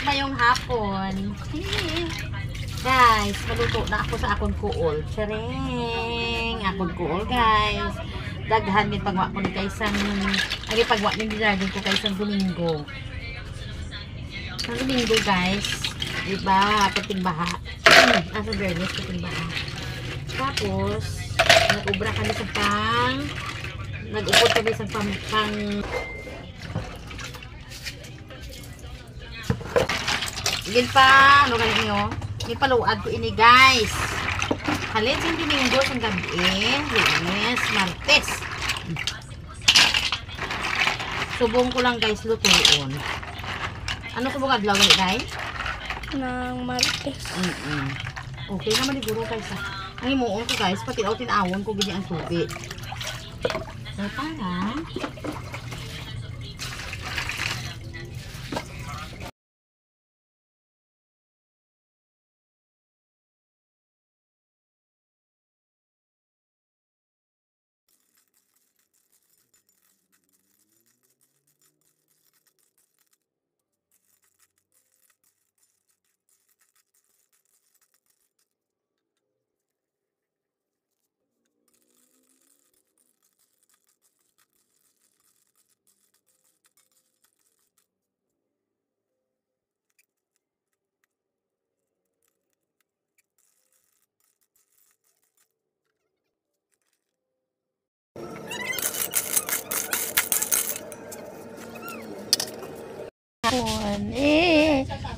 ngayong hapon. Guys, maluto na ako sa akong kuol. Tsering! Akong kuol, guys. Daghan din pagwa ko ni kaisang ang ipagwa ni dinardin ko kaisang Domingo. Sa Domingo, guys. Diba? Pating baha. Asa Bernes, pating baha. Tapos, nag-ubra kami sa nag-upod kami sa Gil pa, ano kayo nyo? Ipaluad ko ini, guys. Halit yung Domingo sa gabi. Lunes, Martes. Subong ko lang, guys, lutuon. Ano subong adlaw ni, guys? Nang Martes. Okay naman siguro, guys. Ang imuon ko, guys, pati ako tinawon ko ganyan ang tubig. So, parang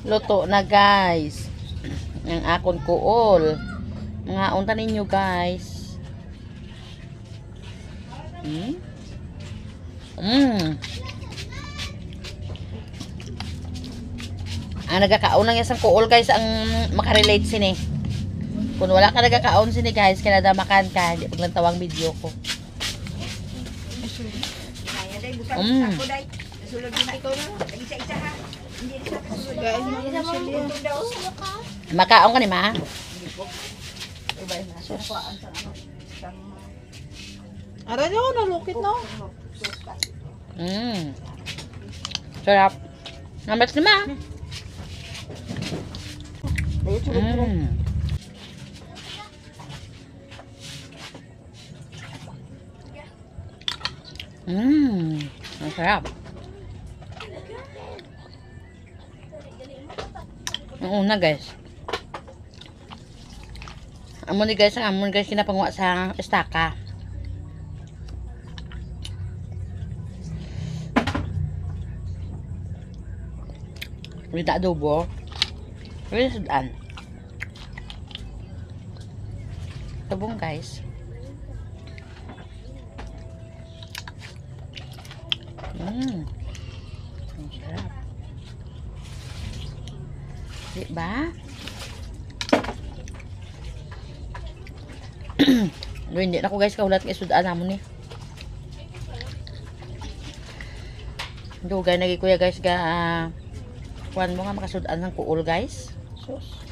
luto na, guys. Ang akon kuol. Mga unta ninyo, guys. Ang nagkakaon ng isang kuol, guys, ang makarelate sini. Kung wala ka nagkakaon sini, guys, kinada makan ka. Hindi pag lang tawang video ko. Makaon ka ni ma? Ara nyo, nalukit no? Sarap. Nambat ni ma? Ang sarap. Ang una, guys. Amon guys, kinapangwa sa estaka. Wala adobo. Wala sudan. Tabong, guys. Ang sarap. Diba? Hindi na ako, guys, kaulat ng isudaan namon ni. Dugay nagi kuya, guys, kuan mo nga makasudaan ng kuol, guys. Sus.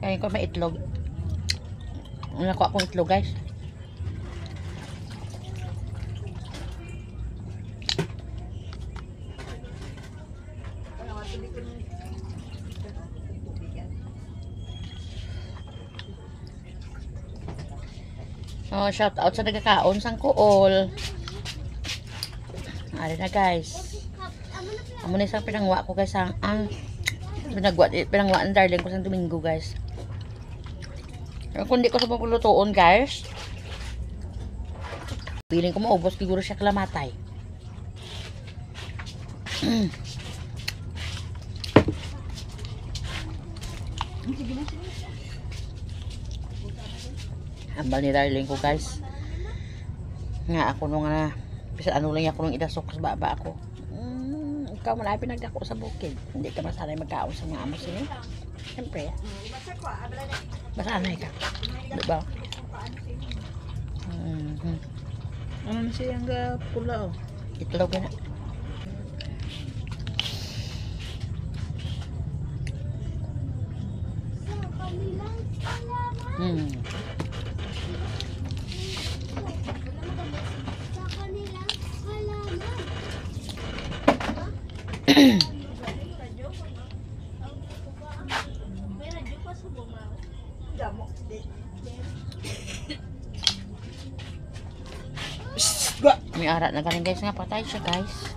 Kaya ko may itlog. Nakuha akong itlog, guys. Oh, shout out sa nagkakaon sang kuol. Ari na, guys. Amo na isang pinangwa ko, guys, ang pinangwa ang darling ko sa Domingo, guys. Kung di ko sa papulutuon, guys, piling ko maubos siguro siya kalamatay. Ambal ni darling ko, guys. Nga ako nung bisa ano lang ako nung idasok sa baba ako. Ikaw man ay pinagdako sa bukid. Hindi ka masanay magkaon sa mga amos niyo. Siyempre. Masanay ka. Diba? Ano na siyang pula, oh? Itlog na. May arat na galing guys nga patay siya guys.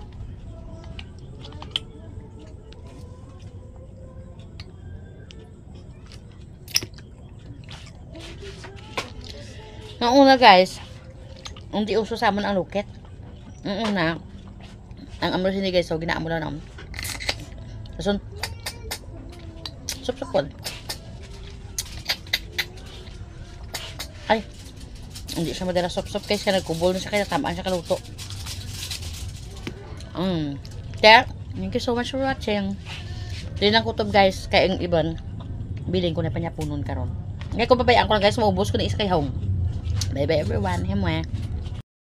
Noong una guys, hindi uso sa amon ang luket. Noong una, ang amro sini guys, so ginaamo lang naman. Kasun, sup-supon. Ay, hindi siya madala sup-sup guys, kaya nagkubol na siya, kaya tamaan siya kaluto. Kaya, thank you so much for watching. Tinang kutob guys, kaya yung iban, biling ko na pa niya punon karon. Ngayon kung pabayaan ko lang guys, maubos ko na isa kay home. Bye bye everyone. Himwe.